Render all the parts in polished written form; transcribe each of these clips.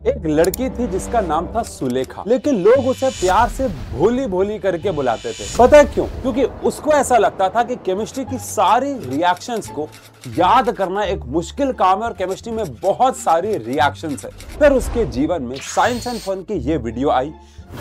एक लड़की थी जिसका नाम था सुलेखा, लेकिन लोग उसे प्यार से भोली भोली करके बुलाते थे। पता है क्यों? क्योंकि उसको ऐसा लगता था कि केमिस्ट्री की सारी रिएक्शंस को याद करना एक मुश्किल काम है और केमिस्ट्री में बहुत सारी रिएक्शंस है। फिर उसके जीवन में साइंस एंड फन की ये वीडियो आई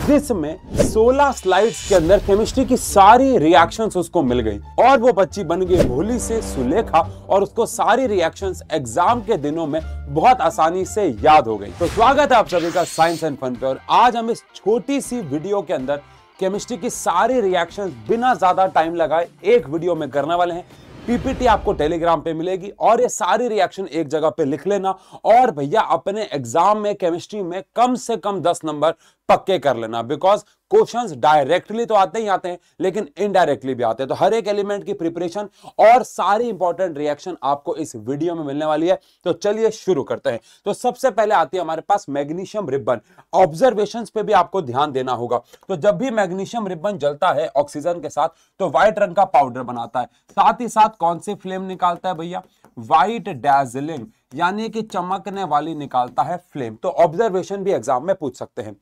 जिसमें 16 स्लाइड्स के अंदर केमिस्ट्री की सारी रिएक्शंस उसको मिल गई और वो बच्ची बन गई भोली से सुलेखा और उसको सारी रिएक्शंस एग्जाम के दिनों में बहुत आसानी से याद हो गई। तो स्वागत है आप सभी का साइंस एंड फन पे और आज हम इस छोटी सी वीडियो के अंदर केमिस्ट्री की सारी रिएक्शंस बिना ज्यादा टाइम लगाए एक वीडियो में करने वाले हैं। पीपीटी आपको टेलीग्राम पे मिलेगी और ये सारी रिएक्शन एक जगह पे लिख लेना और भैया अपने एग्जाम में केमिस्ट्री में कम से कम 10 नंबर पक्के कर लेना, बिकॉज क्वेश्चंस डायरेक्टली तो आते ही आते हैं लेकिन इनडायरेक्टली भी आते हैं। तो हर एक एलिमेंट की प्रिपरेशन और सारी इंपॉर्टेंट रिएक्शन आपको इस वीडियो में मिलने वाली है। तो चलिए शुरू करते हैं। तो सबसे पहले आती है हमारे पास मैग्नीशियम रिबन। ऑब्जर्वेशंस पे भी आपको ध्यान देना होगा। तो जब भी मैग्नीशियम रिबन जलता है ऑक्सीजन के साथ तो व्हाइट रंग का पाउडर बनाता है, साथ ही साथ कौन सी फ्लेम निकालता है भैया? व्हाइट डैजलिंग यानी कि चमकने वाली निकालता है फ्लेम। तो ऑब्जर्वेशन भी एग्जाम में पूछ सकते हैं।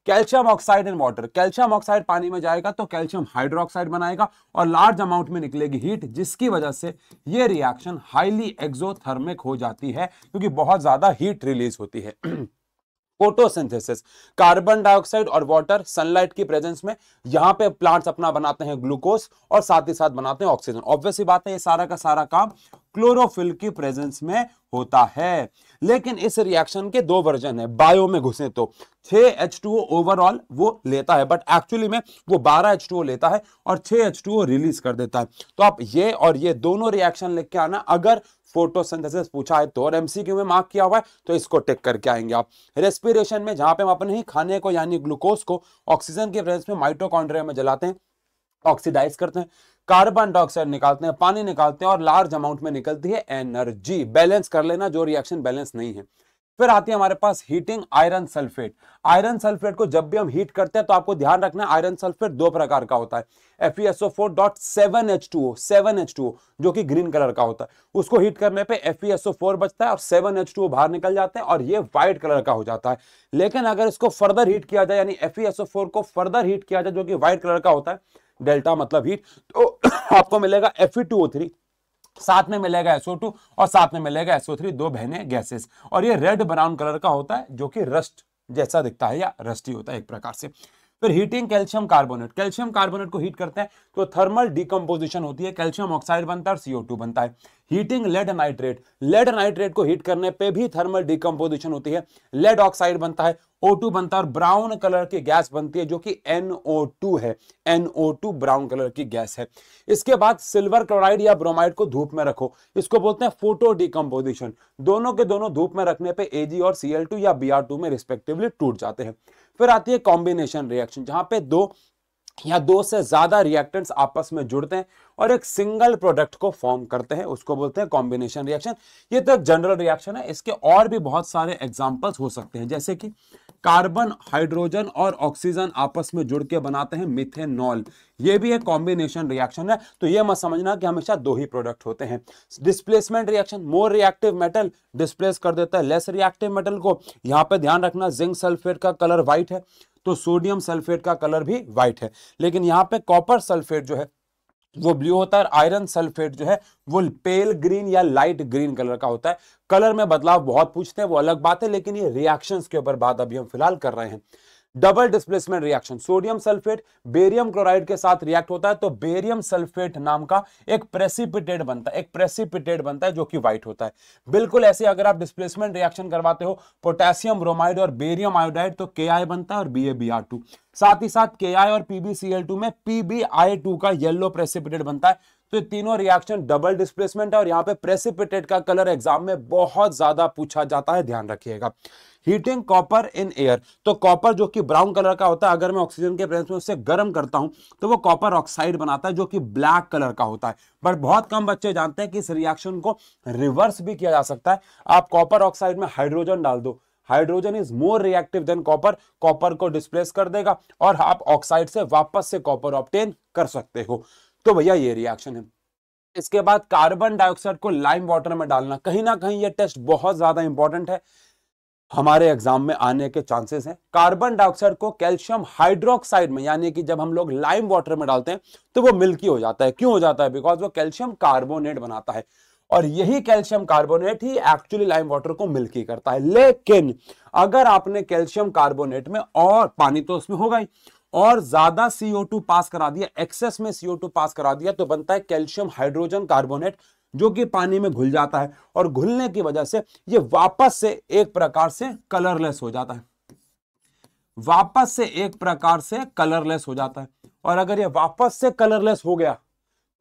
Calcium oxide in water, calcium oxide पानी में जाएगा तो कैल्शियम हाइड्रोक्साइड बनाएगा और लार्ज अमाउंट में निकलेगी हीट, जिसकी वजह से ये रिएक्शन हाईली एक्सोथर्मिक हो जाती है क्योंकि बहुत ज्यादा हीट रिलीज होती है। फोटोसिंथेसिस, कार्बन डाइऑक्साइड और वाटर सनलाइट की प्रेजेंस में यहां पे प्लांट्स अपना बनाते हैं ग्लूकोज और साथ ही साथ बनाते हैं ऑक्सीजन। ऑब्वियस बात है ये सारा का सारा काम क्लोरोफिल की प्रेजेंस में होता है। लेकिन इस रिएक्शन के दो वर्जन है। बायो में घुसे तो 6H2O ओवरऑल वो लेता है, बट एक्चुअली में वो 12H2O लेता है और 6H2O रिलीज कर देता है। तो आप ये और ये दोनों रिएक्शन लिख के आना। अगर फोटोसिंथेसिस पूछा है तो और एमसीक्यू में मार्क किया हुआ है तो इसको टिक करके आएंगे आप। रेस्पिरेशन में जहां पे हम अपने ही खाने को यानी ग्लूकोज को ऑक्सीजन के प्रेजेंस में माइटोकॉन्ड्रिया में जलाते हैं, ऑक्सीडाइज करते हैं, कार्बन डाइऑक्साइड निकालते हैं, पानी निकालते हैं और लार्ज अमाउंट में निकलती है एनर्जी। बैलेंस कर लेना जो रिएक्शन बैलेंस नहीं है। फिर आती है हमारे पास heating iron sulphate. Iron sulphate को जब भी हम हीट करते हैं तो आपको ध्यान रखना है आयरन सल्फेट दो प्रकार का होता है। FeSO4.7H2O 7H2O जो कि ग्रीन कलर का होता है, उसको हीट करने पे FeSO4 बचता है और 7H2O बाहर निकल जाते हैं और ये व्हाइट कलर का हो जाता है। लेकिन अगर इसको फर्दर हीट किया जाए यानी FeSO4 को फर्दर हीट किया जाए जो कि व्हाइट कलर का होता है, डेल्टा मतलब हीट, तो आपको मिलेगा Fe2O3, साथ में मिलेगा SO2 और साथ में मिलेगा SO3, दो बहने गैसेस, और ये रेड ब्राउन कलर का होता है जो कि रस्ट जैसा दिखता है या रस्टी होता है एक प्रकार से। फिर heating calcium carbonate, calcium carbonate को हीट करते हैं तो थर्मल डिकम्पोजिशन होती है, कैल्शियम ऑक्साइड बनता है और CO2 बनता है। Heating lead nitrate, lead nitrate को हीट करने पे भी थर्मल डिकम्पोजिशन होती है, लेड ऑक्साइड बनता है, O2 बनता है और ब्राउन कलर की गैस बनती है जो कि NO2 है। NO2 ब्राउन कलर की गैस है। इसके बाद सिल्वर क्लोराइड या ब्रोमाइड को धूप में रखो, इसको बोलते हैं फोटो डिकम्पोजिशन। दोनों के दोनों धूप में रखने पे Ag और Cl2 या Br2 में रिस्पेक्टिवली टूट जाते हैं। फिर आती है कॉम्बिनेशन रिएक्शन, जहां पे दो या दो से ज्यादा रिएक्टेंट्स आपस में जुड़ते हैं और एक सिंगल प्रोडक्ट को फॉर्म करते हैं, उसको बोलते हैं कॉम्बिनेशन रिएक्शन। ये तो एक जनरल रिएक्शन है, इसके और भी बहुत सारे एग्जांपल्स हो सकते हैं, जैसे कि कार्बन हाइड्रोजन और ऑक्सीजन आपस में जुड़ के बनाते हैं मिथेनॉल, ये भी एक कॉम्बिनेशन रिएक्शन है। तो ये मत समझना कि हमेशा दो ही प्रोडक्ट होते हैं। Displacement reaction, more reactive metal displace कर देता है लेस रिएक्टिव मेटल को। यहां पे ध्यान रखना जिंक सल्फेट का कलर व्हाइट है तो सोडियम सल्फेट का कलर भी व्हाइट है, लेकिन यहां पे कॉपर सल्फेट जो है वो ब्लू होता है और आयरन सल्फेट जो है वो पेल ग्रीन या लाइट ग्रीन कलर का होता है। कलर में बदलाव बहुत पूछते हैं, वो अलग बात है, लेकिन ये रिएक्शंस के ऊपर बात अभी हम फिलहाल कर रहे हैं। Double displacement reaction, sodium sulphate barium chloride के साथ रिएक्ट होता है तो बेरियम सल्फेट नाम का एक प्रेसिपिटेट बनता है, एक प्रेसिपिटेट बनता है जो कि व्हाइट होता है। बिल्कुल ऐसे अगर आप डिस्प्लेसमेंट रिएक्शन करवाते हो पोटेशियम ब्रोमाइड और बेरियम आयोडाइड तो Ki बनता है और BaBr2। साथ ही साथ Ki और PbCl2 में PbI2 का येलो प्रेसिपिटेट बनता है। तो तीनों रिएक्शन डबल डिस्प्लेसमेंट है और यहाँ पे प्रेसिपिटेट का कलर एग्जाम में बहुत ज्यादा पूछा जाता है, ध्यान रखिएगा। हीटिंग कॉपर इन एयर, तो कॉपर जो कि ब्राउन कलर का होता है अगर मैं ऑक्सीजन के प्रेजेंस में उससे गर्म करता हूं तो वो कॉपर ऑक्साइड बनाता है जो कि ब्लैक कलर का होता है। बट बहुत कम बच्चे जानते हैं कि इस रिएक्शन को रिवर्स भी किया जा सकता है। आप कॉपर ऑक्साइड में हाइड्रोजन डाल दो, hydrogen is more reactive than copper, copper को डिस्प्लेस कर देगा और आप ऑक्साइड से वापस से कॉपर ऑब्टेन कर सकते हो। तो भैया ये रिएक्शन है। इसके बाद कार्बन डाइऑक्साइड को लाइम वाटर में डालना, कहीं ना कहीं ये टेस्ट बहुत ज्यादा इंपॉर्टेंट है। हमारे एग्जाम में आने के चांसेस हैं। कार्बन डाइऑक्साइड को कैल्शियम हाइड्रोक्साइड में, यानी कि जब हम लोग लाइम वाटर में डालते हैं तो वो मिल्की हो जाता है। क्यों हो जाता है? बिकॉज वो कैल्शियम कार्बोनेट बनाता है, और यही कैल्शियम कार्बोनेट ही एक्चुअली लाइम वाटर को मिल्की करता है। लेकिन अगर आपने कैल्शियम कार्बोनेट में, और पानी तो उसमें होगा ही, और ज्यादा CO2 पास करा दिया, एक्सेस में CO2 पास करा दिया, तो बनता है कैल्शियम हाइड्रोजन कार्बोनेट, जो कि पानी में घुल जाता है, और घुलने की वजह से ये वापस से एक प्रकार से कलरलेस हो जाता है। वापस से एक प्रकार से कलरलेस हो जाता है। और अगर ये वापस से कलरलेस हो गया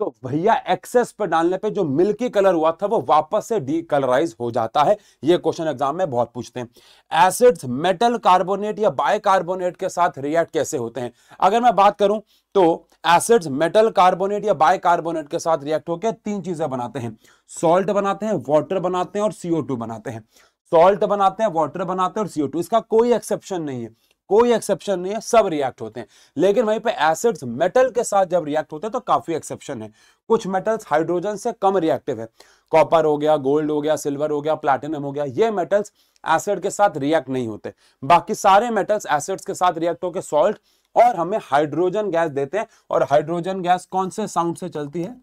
तो भैया एक्सेस पे डालने पे जो मिल्की कलर हुआ था वो वापस से डीकलराइज हो जाता है। ये क्वेश्चन एग्जाम में बहुत पूछते हैं। एसिड्स मेटल कार्बोनेट या बाइकार्बोनेट के साथ रिएक्ट कैसे होते हैं? अगर मैं बात करूं तो एसिड्स मेटल कार्बोनेट या बाइकार्बोनेट के साथ रिएक्ट होकर तीन चीजें बनाते हैं। सॉल्ट बनाते हैं, वाटर बनाते हैं और CO2 बनाते हैं। सॉल्ट बनाते हैं, वाटर बनाते हैं और CO2। इसका कोई एक्सेप्शन नहीं है, कोई एक्सेप्शन नहीं है, सब रिएक्ट होते हैं। लेकिन वहीं पे एसिड्स मेटल के साथ जब रिएक्ट होते हैं तो काफी एक्सेप्शन है। कुछ मेटल्स हाइड्रोजन से कम रिएक्टिव है, कॉपर हो गया, गोल्ड हो गया, सिल्वर हो गया, प्लैटिनम हो गया, ये मेटल्स एसिड के साथ रिएक्ट नहीं होते। बाकी सारे मेटल्स एसिड्स के साथ रिएक्ट होकर सॉल्ट और हमें हाइड्रोजन गैस देते हैं। और हाइड्रोजन गैस कौन से साउंड से चलती है?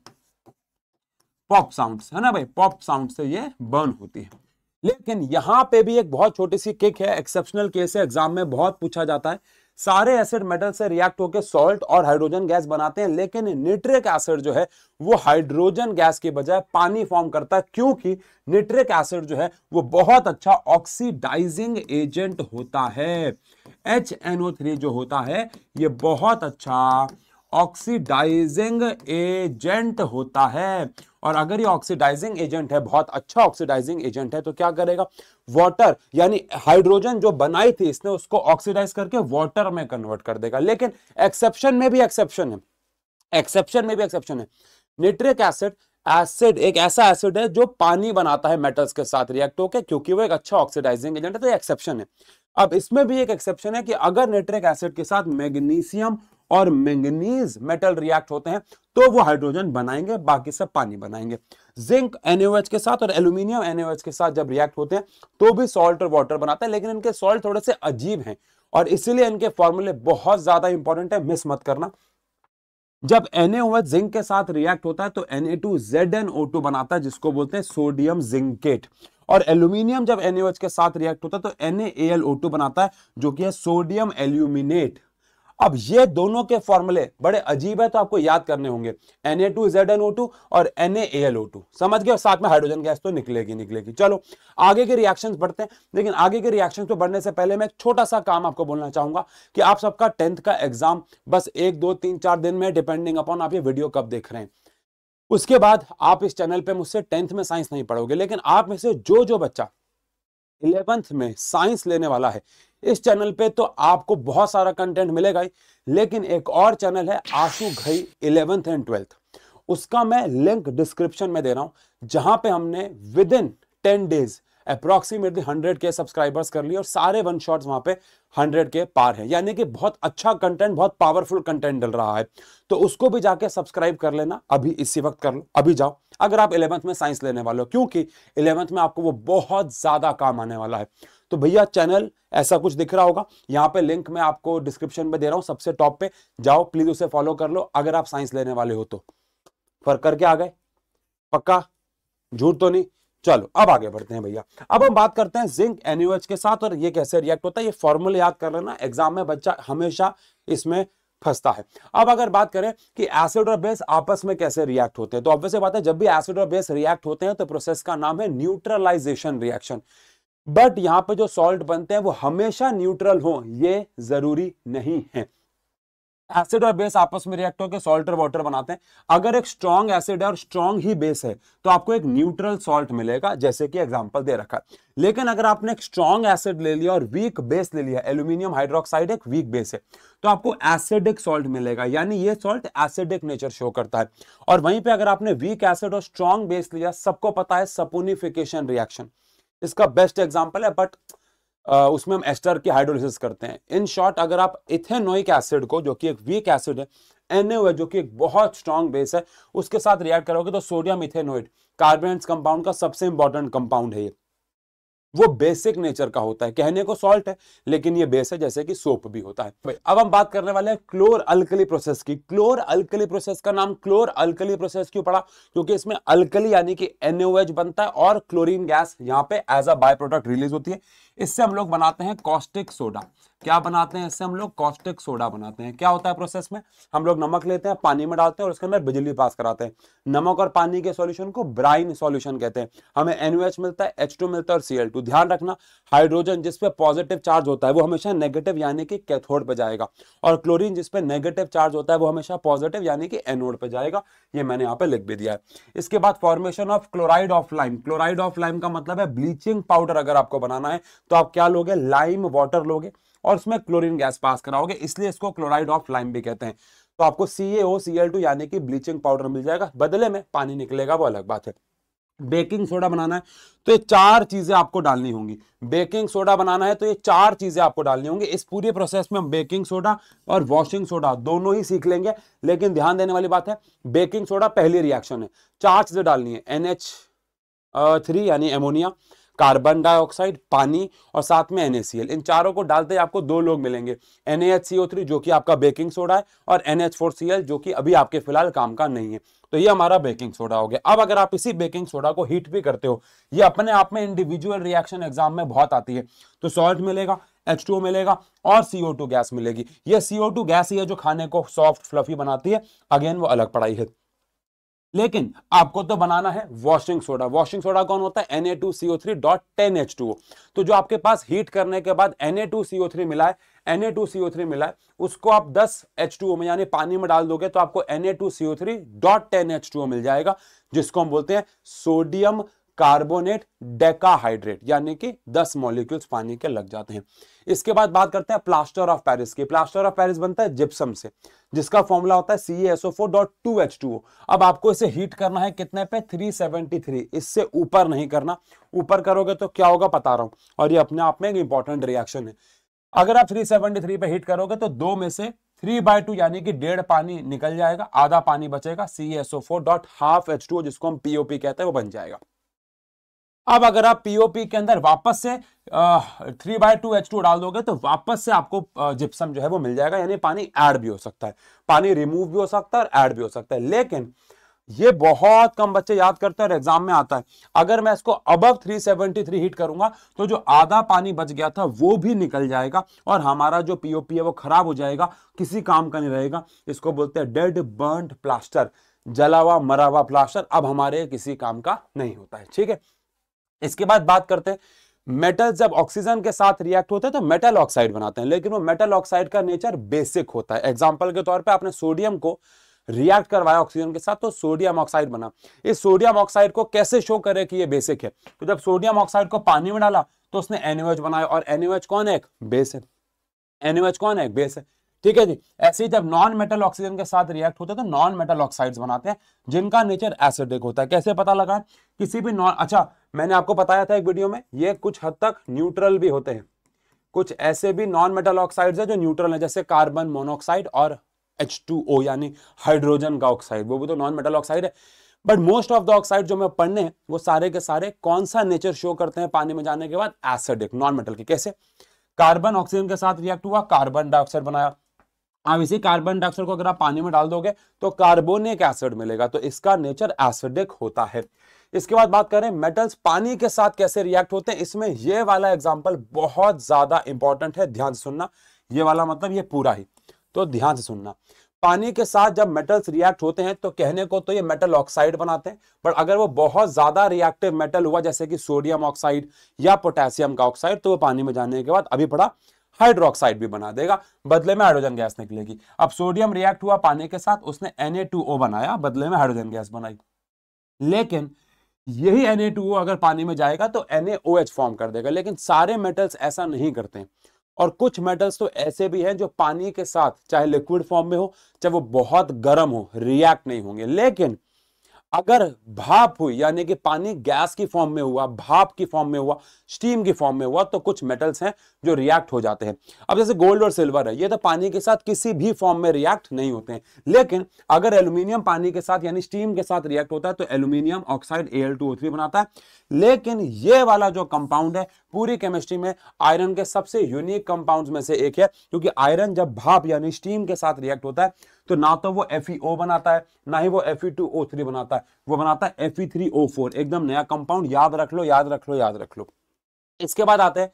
पॉप साउंड, है ना भाई, पॉप साउंड से ये बर्न होती है। लेकिन यहां पे भी एक बहुत छोटी सी किक है, एक्सेप्शनल केस है, एग्जाम में बहुत पूछा जाता है। सारे एसिड मेटल से रिएक्ट होकर सॉल्ट और हाइड्रोजन गैस बनाते हैं, लेकिन निट्रिक एसिड जो है वो हाइड्रोजन गैस के बजाय पानी फॉर्म करता है, क्योंकि निट्रिक एसिड जो है वो बहुत अच्छा ऑक्सीडाइजिंग एजेंट होता है। HNO3 जो होता है ये बहुत अच्छा ऑक्सीडाइजिंग एजेंट होता है। और अगर ये ऑक्सीडाइजिंग एजेंट है, बहुत अच्छा ऑक्सीडाइजिंग एजेंट है, तो क्या करेगा? वाटर, यानी हाइड्रोजन जो बनाई थी इसने, उसको ऑक्सीडाइज करके वाटर में कन्वर्ट कर देगा। लेकिन एक्सेप्शन में भी एक्सेप्शन है, एक्सेप्शन में भी एक्सेप्शन है। निट्रिक एसिड एसिड एक ऐसा एसिड है जो पानी बनाता है मेटल्स के साथ रिएक्ट होकर, क्योंकि वो एक अच्छा ऑक्सीडाइजिंग एजेंट है, तो एक्सेप्शन है। अब इसमें भी एक एक्सेप्शन है कि अगर निट्रिक एसिड के साथ मैग्नीशियम और मैंगनीज मेटल रिएक्ट होते हैं तो वो हाइड्रोजन बनाएंगे, बाकी सब पानी बनाएंगे। जिंक NaOH के साथ और एल्यूमिनियम NaOH के साथ जब रिएक्ट होते हैं तो भी सॉल्ट और वाटर बनाता है, लेकिन इनके सॉल्ट थोड़े से अजीब हैं और इसीलिए इनके फॉर्मूले बहुत ज्यादा इंपॉर्टेंट है, मिस मत करना। जब NaOH जिंक के साथ रिएक्ट होता है तो Na2ZnO2 बनाता है, जिसको बोलते हैं सोडियम जिंकेट। और एल्यूमिनियम जब NaOH के साथ रिएक्ट होता है तो NaAlO2 बनाता है, जो कि है सोडियम एल्यूमिनेट। अब ये दोनों के फॉर्मूले बड़े अजीब है, तो आपको याद करने होंगे। Na2ZnO2 और NaAlO2, समझ गए? साथ में हाइड्रोजन गैस तो निकलेगी निकलेगी। चलो आगे के रिएक्शंस बढ़ते हैं, लेकिन आगे के रिएक्शंस पे बढ़ने से पहले मैं एक छोटा सा काम आपको बोलना चाहूंगा कि आप सबका 10th का एग्जाम बस 1 2 3 4 दिन में, डिपेंडिंग अपॉन आप ये वीडियो कब देख रहे हैं। उसके बाद आप इस चैनल पे मुझसे 10th में साइंस नहीं पढ़ोगे, लेकिन आप में से जो जो बच्चा 11th में साइंस लेने वाला है, इस चैनल पे तो आपको बहुत सारा कंटेंट मिलेगा ही। लेकिन एक और चैनल है आशु घई 11th एंड 12th, उसका मैं लिंक डिस्क्रिप्शन में दे रहा हूं, जहां पे हमने with in 10 days approximately 100K subscribers कर लिए और सारे वन शॉट्स वहां पे 100K पार है। यानी कि बहुत अच्छा कंटेंट, बहुत पावरफुल कंटेंट डल रहा है, तो उसको भी जाके सब्सक्राइब कर लेना। अभी इसी वक्त कर लो, अभी जाओ, अगर आप 11th में साइंस लेने वाले हो, क्योंकि 11th में आपको वो बहुत ज्यादा काम आने वाला है। तो भैया चैनल ऐसा कुछ दिख रहा होगा, यहाँ पे लिंक मैं आपको डिस्क्रिप्शन में दे रहा हूं, सबसे टॉप पे जाओ, प्लीज उसे फॉलो कर लो अगर आप साइंस लेने वाले हो तो। फर्क करके आ गए? पक्का? झूठ तो नहीं? चलो अब आगे बढ़ते हैं भैया। अब हम बात करते हैं जिंक NaOH के साथ और ये कैसे रिएक्ट होता है। ये फॉर्मूले याद कर लेना, एग्जाम में बच्चा हमेशा इसमें फंसता है। अब अगर बात करें कि एसिड और बेस आपस में कैसे रिएक्ट होते हैं, तो ऑब्वियस बात है, जब भी एसिड और बेस रिएक्ट होते हैं तो प्रोसेस का नाम है न्यूट्रलाइजेशन रिएक्शन। बट यहां पे जो सॉल्ट बनते हैं वो हमेशा न्यूट्रल हो, ये जरूरी नहीं है। एसिड और बेस आपस में रिएक्ट होकर सॉल्ट और वाटर बनाते हैं। अगर एक स्ट्रॉन्ग एसिड है और स्ट्रॉन्ग ही बेस है तो आपको एक न्यूट्रल सॉल्ट मिलेगा, जैसे कि एग्जांपल दे रखा है। लेकिन अगर आपने एक स्ट्रॉन्ग एसिड ले लिया और वीक बेस ले लिया, एल्यूमिनियम हाइड्रोक्साइड एक वीक बेस है, तो आपको एसिडिक सॉल्ट मिलेगा, यानी ये सॉल्ट एसिडिक नेचर शो करता है। और वहीं पे अगर आपने वीक एसिड और स्ट्रॉन्ग बेस लिया, सबको पता है सपोनिफिकेशन रिएक्शन इसका बेस्ट एग्जाम्पल है, बट उसमें हम एस्टर की हाइड्रोलिसिस करते हैं। इन शॉर्ट, अगर आप इथेनोइक एसिड को, जो कि एक वीक एसिड है, NaOH जो कि एक बहुत स्ट्रॉन्ग बेस है, उसके साथ रिएक्ट करोगे तो सोडियम इथेनोइड कार्बोनेट्स कंपाउंड का सबसे इंपॉर्टेंट कंपाउंड है ये, वो बेसिक नेचर का होता है। कहने को सॉल्ट है लेकिन ये बेस है, जैसे कि सोप भी होता है। अब हम बात करने वाले हैं क्लोर अल्कली प्रोसेस की। क्लोर अल्कली प्रोसेस का नाम क्लोर अल्कली प्रोसेस क्यों पड़ा? क्योंकि इसमें अल्कली यानी कि NaOH बनता है और क्लोरीन गैस यहाँ पे as a by product release होती है। इससे हम लोग बनाते हैं कॉस्टिक सोडा। क्या बनाते हैं? इससे हम लोग कॉस्टिक सोडा बनाते हैं। क्या होता है प्रोसेस में? हम लोग नमक लेते हैं, पानी में डालते हैं और उसके अंदर बिजली पास कराते हैं। नमक और पानी के सॉल्यूशन को ब्राइन सॉल्यूशन कहते हैं। हमें NaOH मिलता है, H2 मिलता है और Cl2। ध्यान रखना, हाइड्रोजन जिस पे पॉजिटिव चार्ज होता है वो हमेशा नेगेटिव यानी कि कैथोड पे जाएगा, और क्लोरीन जिस पे नेगेटिव चार्ज होता है वो हमेशा पॉजिटिव यानी कि एनोड पे जाएगा। ये मैंने यहाँ पे लिख भी दिया है। इसके बाद formation of chloride of lime. Chloride of lime का मतलब है ब्लीचिंग पाउडर अगर आपको बनाना है तो आप क्या लोगे? लाइम वाटर लोगे और उसमें क्लोरीन गैस पास कराओगे, इसलिए इसको क्लोराइड ऑफ लाइम भी कहते हैं। तो आपको CaOCl2 यानी कि ब्लीचिंग पाउडर मिल जाएगा, बदले में पानी निकलेगा, वो अलग बात है। बेकिंग सोडा बनाना है तो ये 4 चीजें आपको डालनी होंगी। बेकिंग सोडा बनाना है तो ये 4 चीजें आपको डालनी होंगी। इस पूरे प्रोसेस में हम बेकिंग सोडा और वॉशिंग सोडा दोनों ही सीख लेंगे, लेकिन ध्यान देने वाली बात है बेकिंग सोडा पहली रिएक्शन है। 4 चीजें डालनी है, NH3 यानी एमोनिया, कार्बन डाइऑक्साइड, पानी और साथ में NaCl। इन चारों को डालते ही आपको 2 लोग मिलेंगे, NaHCO3 जो कि आपका बेकिंग सोडा है और NH4Cl जो कि अभी आपके फिलहाल काम का नहीं है। तो ये हमारा बेकिंग सोडा हो गया। अब अगर आप इसी बेकिंग सोडा को हीट भी करते हो, ये अपने आप में इंडिविजुअल रिएक्शन एग्जाम में बहुत आती है, तो सॉल्ट मिलेगा, H2O मिलेगा और CO2 गैस मिलेगी। ये CO2 गैस ही है जो खाने को सॉफ्ट फ्लफी बनाती है। अगेन वो अलग पढ़ाई है, लेकिन आपको तो बनाना है वॉशिंग सोडा। वॉशिंग सोडा कौन होता है? Na2CO3.10H2O। तो जो आपके पास हीट करने के बाद Na2CO3 मिला है, Na2CO3 मिला है, उसको आप 10 H2O में यानी पानी में डाल दोगे तो आपको Na2CO3.10H2O मिल जाएगा, जिसको हम बोलते हैं सोडियम कार्बोनेट डेकाहाइड्रेट, यानी कि 10 मॉलिक्यूल्स पानी के लग जाते हैं। इसके बाद बात करते हैं प्लास्टर ऑफ पेरिस की। प्लास्टर ऑफ पेरिस बनता है जिप्सम से, जिसका फॉर्मूला होता है CaSO4.2H2O। अब आपको इसे हीट करना है कितने पे? 373। इससे ऊपर नहीं करना, ऊपर करोगे तो क्या होगा बता रहा हूं, और ये अपने आप में एक इंपॉर्टेंट रिएक्शन है। अगर आप 373 पे हीट करोगे तो 2 में से 3/2 यानी कि 1.5 पानी निकल जाएगा, आधा पानी बचेगा, CaSO4.12H2O जिसको हम POP कहते हैं, वो बन जाएगा। अब अगर आप POP के अंदर वापस से 3/2H2 डाल दोगे तो वापस से आपको जिप्सम जो है वो मिल जाएगा, यानी पानी ऐड भी हो सकता है, पानी रिमूव भी हो सकता है और ऐड भी हो सकता है। लेकिन ये बहुत कम बच्चे याद करते हैं और एग्जाम में आता है। अगर मैं इसको अबव 373 हीट करूंगा तो जो आधा पानी बच गया था वो भी निकल जाएगा और हमारा जो POP है वो खराब हो जाएगा, किसी काम का नहीं रहेगा। इसको बोलते हैं डेड बर्न्ड प्लास्टर, जला हुआ मरा हुआ प्लास्टर, अब हमारे किसी काम का नहीं होता है। ठीक है, इसके बाद बात करते हैं मेटल जब ऑक्सीजन के साथ रिएक्ट होते हैं तो मेटल ऑक्साइड बनाते हैं, लेकिन वो मेटल ऑक्साइड का नेचर बेसिक होता है। एग्जांपल के तौर पे आपने सोडियम को रिएक्ट करवाया ऑक्सीजन के साथ तो सोडियम ऑक्साइड बना। इस सोडियम ऑक्साइड को कैसे शो करे कि ये बेसिक है? तो जब सोडियम ऑक्साइड को पानी में डाला तो उसने NaOH बनाया, और NaOH कौन है? एक बेस है। NaOH कौन है? एक बेस है। ठीक है जी। ऐसे ही जब नॉन मेटल ऑक्सीजन के साथ रिएक्ट होते हैं तो नॉन मेटल ऑक्साइड्स बनाते हैं जिनका नेचर एसिडिक होता है। कैसे पता लगा? किसी भी नॉन, अच्छा मैंने आपको बताया था एक वीडियो में, ये कुछ हद तक न्यूट्रल भी होते हैं। कुछ ऐसे भी नॉन मेटल ऑक्साइड्स है जो न्यूट्रल है, जैसे कार्बन मोनोऑक्साइड और H2O यानी हाइड्रोजन का ऑक्साइड, वो भी तो नॉन मेटल ऑक्साइड है। But most of the oxide जो मैं पढ़ने हैं वो सारे के सारे कौन सा नेचर शो करते हैं पानी में जाने के बाद? एसिडिक, नॉन मेटल के। कैसे? कार्बन ऑक्सीजन के साथ रिएक्ट हुआ, कार्बन डाइऑक्साइड बनाया। अब इसी कार्बन डाइऑक्साइड को अगर आप पानी में डाल दोगे तो कार्बोनिक एसिड मिलेगा, तो इसका नेचर एसिडिक होता है। इसके बाद बात करें मेटल्स पानी के साथ कैसे रिएक्ट होते हैं, इसमें ये वाला एग्जांपल बहुत ज्यादा इंपॉर्टेंट है, ध्यान से सुनना। ये वाला मतलब ये पूरा ही, तो ध्यान से सुनना। पानी के साथ जब मेटल्स रिएक्ट होते हैं तो कहने को तो ये मेटल ऑक्साइड बनाते हैं, बट अगर वो बहुत ज्यादा रिएक्टिव मेटल हुआ जैसे कि सोडियम ऑक्साइड या पोटेशियम का ऑक्साइड, तो वो पानी में जाने के बाद अभी पड़ा हाइड्रोक्साइड भी बना देगा, बदले में हाइड्रोजन गैस निकलेगी। अब सोडियम रिएक्ट हुआ पानी के साथ, उसने Na2O बनाया, बदले में हाइड्रोजन गैस बनाई। लेकिन यही Na2O अगर पानी में जाएगा तो NaOH फॉर्म कर देगा। लेकिन सारे मेटल्स ऐसा नहीं करते हैं, और कुछ मेटल्स तो ऐसे भी हैं जो पानी के साथ चाहे लिक्विड फॉर्म में हो चाहे वो बहुत गर्म हो, रिएक्ट नहीं होंगे। लेकिन अगर भाप हुई यानी कि पानी गैस की फॉर्म में हुआ, भाप की फॉर्म में हुआ, स्टीम की फॉर्म में हुआ, तो कुछ मेटल्स हैं जो रिएक्ट हो जाते हैं। अब जैसे गोल्ड और सिल्वर है, ये तो पानी के साथ किसी भी फॉर्म में रिएक्ट नहीं होते हैं, लेकिन अगर एल्यूमिनियम पानी के साथ यानी स्टीम के साथ रिएक्ट होता है तो एल्यूमिनियम ऑक्साइड Al2O3 बनाता है। लेकिन ये वाला जो कंपाउंड है पूरी केमिस्ट्री में आयरन के सबसे यूनिक कंपाउंड्स में से एक है, क्योंकि आयरन जब भाप यानी स्टीम के साथ रिएक्ट होता है तो ना तो वो FeO बनाता है, ना ही वो Fe2O3 बनाता है, वो बनाता है Fe3O4। एकदम नया कंपाउंड, याद रख लो, याद रख लो, याद रख लो। इसके बाद आते हैं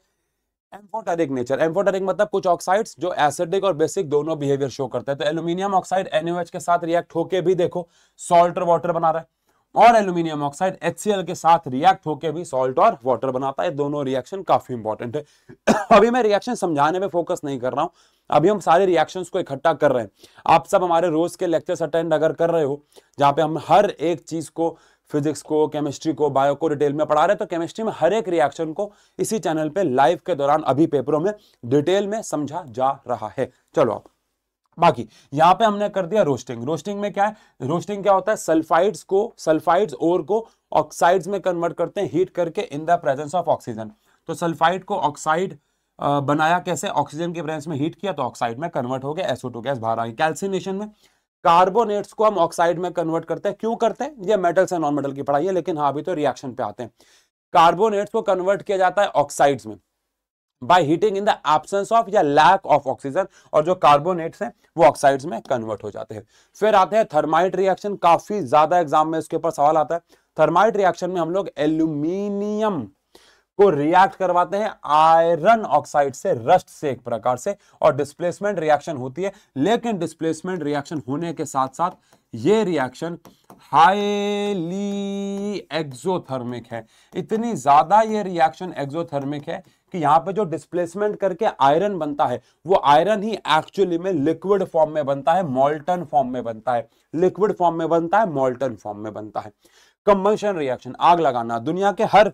एम्फोटेरिक नेचर। एम्फोटेरिक मतलब कुछ ऑक्साइड्स जो एसिडिक और बेसिक दोनों बिहेवियर शो करते हैं। तो एल्यूमिनियम ऑक्साइड NaOH के साथ रिएक्ट होके भी देखो सॉल्ट और वाटर बना रहा है, और एल्यूमिनियम ऑक्साइड HCl के साथ रिएक्ट होके भी सॉल्ट और वाटर बनाता है। दोनों रिएक्शन काफी इंपॉर्टेंट है। अभी मैं रिएक्शन समझाने में फोकस नहीं कर रहा हूं, अभी हम सारे रिएक्शंस को इकट्ठा कर रहे हैं। आप सब हमारे रोज के लेक्चर्स अटेंड अगर कर रहे हो, जहां पे हम हर एक चीज को, फिजिक्स को, केमिस्ट्री को, बायो को डिटेल में पढ़ा रहे हैं, तो केमिस्ट्री में हर एक रिएक्शन को इसी चैनल पे लाइव के दौरान अभी पेपरों में डिटेल में समझा जा रहा है। चलो आप बाकी यहां पे हमने कर दिया रोस्टिंग। रोस्टिंग में क्या है, रोस्टिंग क्या होता है, सल्फाइड्स ओर को ऑक्साइड्स में कन्वर्ट करते हैं हीट करके in the presence of oxygen. तो सल्फाइड को ऑक्साइड बनाया कैसे, ऑक्सीजन के प्रेजेंस में हीट किया तो ऑक्साइड में कन्वर्ट हो गया, SO2 गैस बाहर आ गई। कैल्सिनेशन में कार्बोनेट्स को हम ऑक्साइड में कन्वर्ट करते हैं। क्यों करते हैं, ये मेटल्स एंड नॉन मेटल की पढ़ाई है, लेकिन हाँ अभी तो रिएक्शन पे आते हैं। कार्बोनेट्स को कन्वर्ट किया जाता है ऑक्साइड्स में by heating in the absence of या लैक ऑफ ऑक्सीजन, और जो कार्बोनेट्स हैं वो ऑक्साइड्स में कन्वर्ट हो जाते हैं। फिर आते हैं थर्माइट रिएक्शन, काफी ज्यादा एग्जाम में इसके ऊपर सवाल आता है। थर्माइट रिएक्शन में हम लोग एल्यूमिनियम को रिएक्ट करवाते हैं आयरन ऑक्साइड से, रस्ट से एक प्रकार से, और डिस्प्लेसमेंट रिएक्शन होती है। लेकिन डिस्प्लेसमेंट रिएक्शन होने के साथ साथ ये रिएक्शन हाईली एक्सोथर्मिक है। इतनी ज्यादा ये रिएक्शन एक्सोथर्मिक है कि यहां पे जो डिस्प्लेसमेंट करके आयरन बनता है वो आयरन ही एक्चुअली में लिक्विड फॉर्म में बनता है, मॉल्टन फॉर्म में बनता है, लिक्विड फॉर्म में बनता है, मॉल्टन फॉर्म में बनता है। कंबंशन रिएक्शन, आग लगाना। दुनिया के हर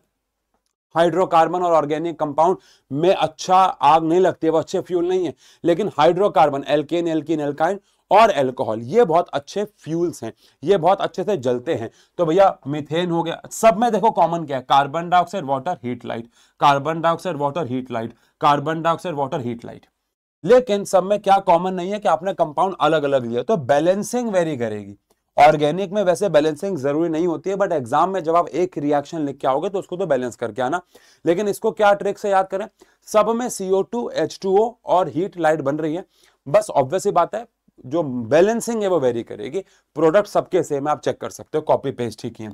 हाइड्रोकार्बन और ऑर्गेनिक कंपाउंड में अच्छा आग नहीं लगती है, वो अच्छे फ्यूल नहीं है, लेकिन हाइड्रोकार्बन, एल्केन, एल्कीन, एल्काइन और अल्कोहल, ये बहुत अच्छे फ्यूल्स हैं, ये बहुत अच्छे से जलते हैं। तो भैया मीथेन हो गया। सब में देखो कॉमन क्या है, carbon dioxide water heat light, carbon dioxide water heat light, carbon dioxide water heat light. लेकिन सब में क्या कॉमन नहीं है कि आपने कंपाउंड अलग अलग लिया, तो बैलेंसिंग वेरी करेगी। ऑर्गेनिक में वैसे बैलेंसिंग जरूरी नहीं होती है, बट एग्जाम में जब आप एक रिएक्शन लिख के आओगे तो उसको तो बैलेंस करके आना। लेकिन इसको क्या ट्रिक से याद करें, सब में CO2 H2O और हीट लाइट बन रही है, बस ऑब्वियस ही बात है जो बैलेंसिंग है वो वेरी करेगी। प्रोडक्ट सबके सेम है, आप चेक कर सकते हो, कॉपी पेस्ट ठीक है।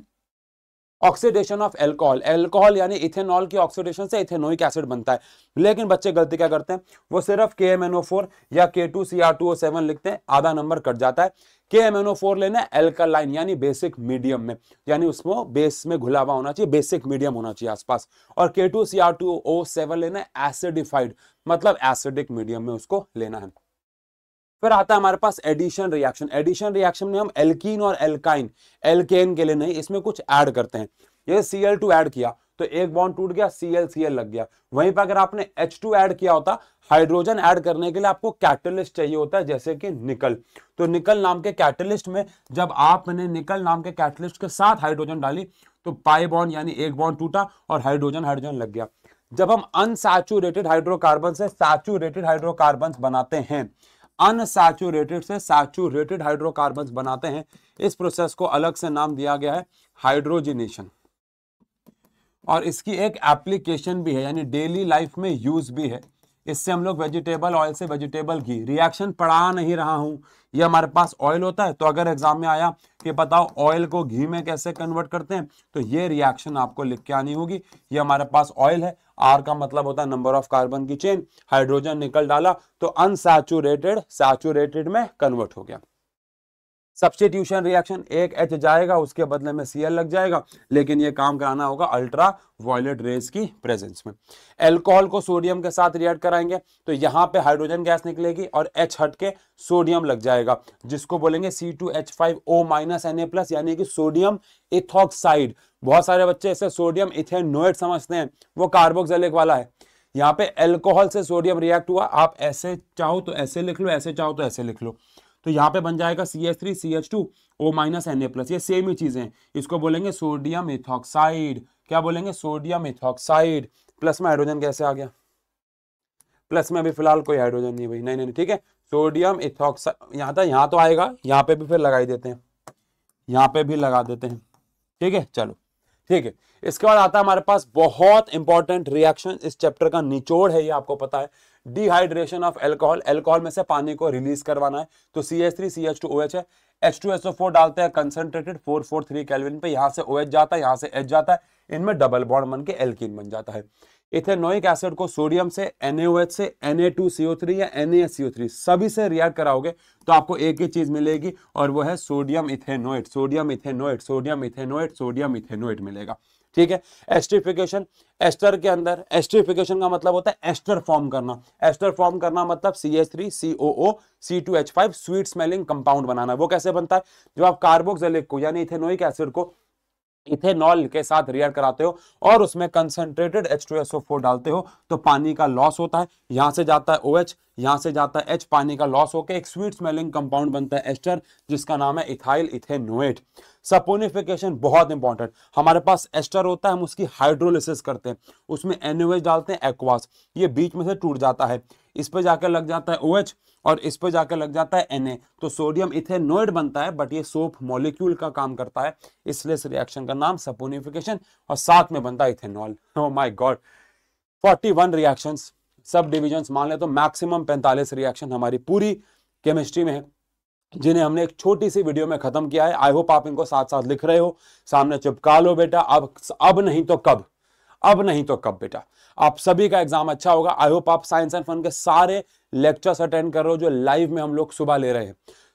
ऑक्सीडेशन ऑफ एल्कोहल, एल्कोहल यानी इथेनॉल की ऑक्सीडेशन से इथेनोइक एसिड बनता है। लेकिन बच्चे गलती क्या करते हैं, वो सिर्फ KMnO4 या K2Cr2O7 लिखते हैं, आधा नंबर कट जाता है। KMnO4 लेना है एल्कालाइन यानी बेसिक मीडियम में, यानी उसमें बेस में घुला हुआ होना चाहिए, बेसिक मीडियम होना चाहिए आसपास। और K2Cr2O7 लेना है एसिडिफाइड, मतलब एसिडिक मीडियम में उसको लेना है। फिर आता है हमारे पास एडिशन रिएक्शन। एडिशन रिएक्शन में हम एल्कीन और एल्काइन, एल्केन के लिए नहीं, इसमें कुछ ऐड करते हैं। ये Cl2 ऐड किया तो एक बॉन्ड टूट गया, Cl लग गया। वहीं पर अगर आपने H2 ऐड किया होता, हाइड्रोजन ऐड करने के लिए आपको कैटलिस्ट चाहिए होता है, जैसे कि निकल। तो निकल नाम के कैटलिस्ट में जब आपने निकल नाम के कैटलिस्ट के साथ हाइड्रोजन डाली तो पाई बॉन्ड यानी एक बॉन्ड टूटा और हाइड्रोजन हाइड्रोजन लग गया। जब हम अनसैचुरेटेड हाइड्रोकार्बन से सैचुरेटेड हाइड्रोकार्बन बनाते हैं, अनसैचुरेटेड से सैचुरेटेड हाइड्रोकार्बन्स बनाते हैं, इस प्रोसेस को अलग से नाम दिया गया है हाइड्रोजिनेशन। और इसकी एक एप्लीकेशन भी है, यानी डेली लाइफ में यूज भी है। इससे हम लोग वेजिटेबल ऑयल से वेजिटेबल घी, रिएक्शन पढ़ा नहीं रहा हूं, ये हमारे पास ऑयल होता है। तो अगर एग्जाम में आया कि बताओ ऑयल को घी में कैसे कन्वर्ट करते हैं, तो ये रिएक्शन आपको लिख के आनी होगी। ये हमारे पास ऑयल है, आर का मतलब होता है नंबर ऑफ कार्बन की चेन, हाइड्रोजन निकल डाला तो अनसैचुरेटेड सैचुरेटेड में कन्वर्ट हो गया। सब्स्टिट्यूशन रिएक्शन, एक H जाएगा उसके बदले में Cl लग जाएगा, लेकिन ये काम कराना होगा अल्ट्रा वायलेट रेज की प्रेजेंस में। अल्कोहल को सोडियम के साथ रिएक्ट कराएंगे तो यहाँ पे हाइड्रोजन गैस निकलेगी और H हट के सोडियम लग जाएगा, जिसको बोलेंगे C2H5O Na+, यानी कि सोडियम इथॉक्साइड। बहुत सारे बच्चे इसे सोडियम इथेनोएट समझते हैं, वो कार्बोक्सिलिक वाला है। यहाँ पे अल्कोहल से सोडियम रिएक्ट हुआ, आप ऐसे चाहो तो ऐसे लिख लो, ऐसे चाहो तो ऐसे लिख लो। तो यहाँ पे बन जाएगा CH3CH2 O माइनस Na+, ये सेम ही चीजें हैं। इसको बोलेंगे सोडियम इथॉक्साइड। क्या बोलेंगे? Sodium ethoxide. प्लस में हाइड्रोजन कैसे आ गया? प्लस में अभी फिलहाल कोई हाइड्रोजन नहीं भाई, नहीं नहीं, ठीक है। सोडियम इथॉक्साइड यहाँ था, यहाँ तो आएगा, यहाँ पे भी फिर लगाई देते हैं, यहाँ पे भी लगा देते हैं, ठीक है। चलो ठीक है, इसके बाद आता है हमारे पास बहुत इंपॉर्टेंट रिएक्शन, इस चैप्टर का निचोड़ है ये, आपको पता है, डिहाइड्रेशन ऑफ अल्कोहल। अल्कोहल में से पानी को रिलीज करवाना है, तो CH3CH2OH है, H2SO4 डालते हैं कंसंट्रेटेड 443 केल्विन पे, यहां से OH जाता है, यहां से H जाता है, इनमें डबल बॉन्ड बन के एल्कीन बन जाता है। इथेनोइक एसिड को सोडियम से, NaOH से, Na2CO3 या NaSCO3 सभी से रिएक्ट कराओगे तो आपको एक ही चीज मिलेगी, और वो है sodium ethanoate, sodium ethanoate, sodium ethanoate, sodium ethanoate मिलेगा, ठीक है। एस्टरिफिकेशन, एस्टर के अंदर, एस्टरिफिकेशन का मतलब होता है एस्टर फॉर्म करना। एस्टर फॉर्म करना मतलब CH3COO C2H5 sweet smelling compound बनाना। वो कैसे बनता है? जब आप कार्बोक्सिलिक को यानी इथेनोइक एसिड को इथेनॉल के साथ रिएक्ट कराते हो और उसमें कंसंट्रेटेड H2SO4 डालते हो तो पानी का लॉस होता है, यहां से जाता है OH, यहां से जाता है H, पानी का लॉस होकर एक स्वीट स्मेलिंग कंपाउंड बनता है एस्टर, जिसका नाम है इथाइल इथेनोएट। सपोनिफिकेशन बहुत इंपॉर्टेंट, हमारे पास एस्टर होता है, हम उसकी हाइड्रोलिसिस करते हैं, उसमें NaOH डालते हैं एक्वास, ये बीच में से टूट जाता है, इस पे जाकर लग जाता है OH और इस पे जाकर लग जाता है Na, तो सोडियम इथेनोएट बनता है, बट ये सोप मॉलिक्यूल का काम करता है, इसलिए इस रिएक्शन का नाम सपोनिफिकेशन, और साथ में बनता है ethanol. Oh my God, 41 reactions, सब डिविजन्स मान ले तो मैक्सिमम 45 रिएक्शन हमारी पूरी केमिस्ट्री में है, जिन्हें हमने एक छोटी सी वीडियो में खत्म किया है। आई होप आप इनको साथ साथ लिख रहे हो, सामने चिपका लो बेटा, अब नहीं तो कब, अब नहीं तो कब बेटा। आप सभी का एग्जाम अच्छा होगा। आई होप आप साइंस एंड फन के सारे लेक्चर्स अटेंड कर रहे हो जो लाइव में हम लोग सुबह ले रहे हैं,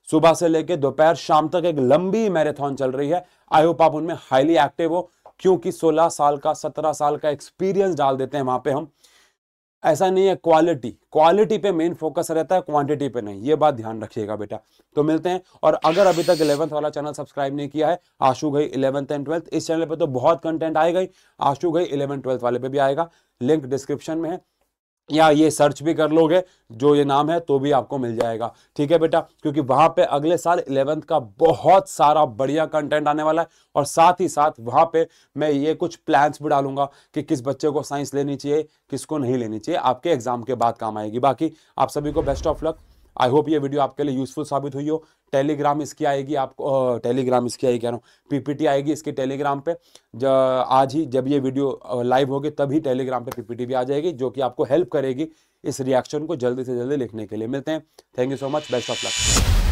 सुबह से लेकर दोपहर शाम तक एक लंबी मैराथन चल रही है। आई होप आप उनमें हाईली एक्टिव हो, क्योंकि 16 साल का 17 साल का एक्सपीरियंस डाल देते हैं वहां पे हम। ऐसा नहीं है, क्वालिटी पे मेन फोकस रहता है, क्वांटिटी पे नहीं, ये बात ध्यान रखिएगा बेटा। तो मिलते हैं, और अगर अभी तक 11th वाला चैनल सब्सक्राइब नहीं किया है, आशु गई 11th एंड 12th, इस चैनल पे तो बहुत कंटेंट आएगा ही, आशु गई 11th 12th वाले पे भी आएगा, लिंक डिस्क्रिप्शन में है, या ये सर्च भी कर लोगे जो ये नाम है तो भी आपको मिल जाएगा, ठीक है बेटा। क्योंकि वहां पे अगले साल 11th का बहुत सारा बढ़िया कंटेंट आने वाला है, और साथ ही साथ वहां पे मैं ये कुछ प्लान्स भी डालूंगा कि किस बच्चे को साइंस लेनी चाहिए, किसको नहीं लेनी चाहिए, आपके एग्जाम के बाद काम आएगी। बाकी आप सभी को best of luck. I hope ये वीडियो आपके लिए यूजफुल साबित हुई हो। टेलीग्राम इसकी आएगी आपको, टेलीग्राम इसकी आएगी कह रहा हूँ, PPT आएगी इसके टेलीग्राम पे, आज ही जब ये वीडियो लाइव होगी तभी टेलीग्राम पे PPT भी आ जाएगी, जो कि आपको हेल्प करेगी इस रिएक्शन को जल्दी से जल्दी लिखने के लिए। मिलते हैं, thank you so much, best of luck.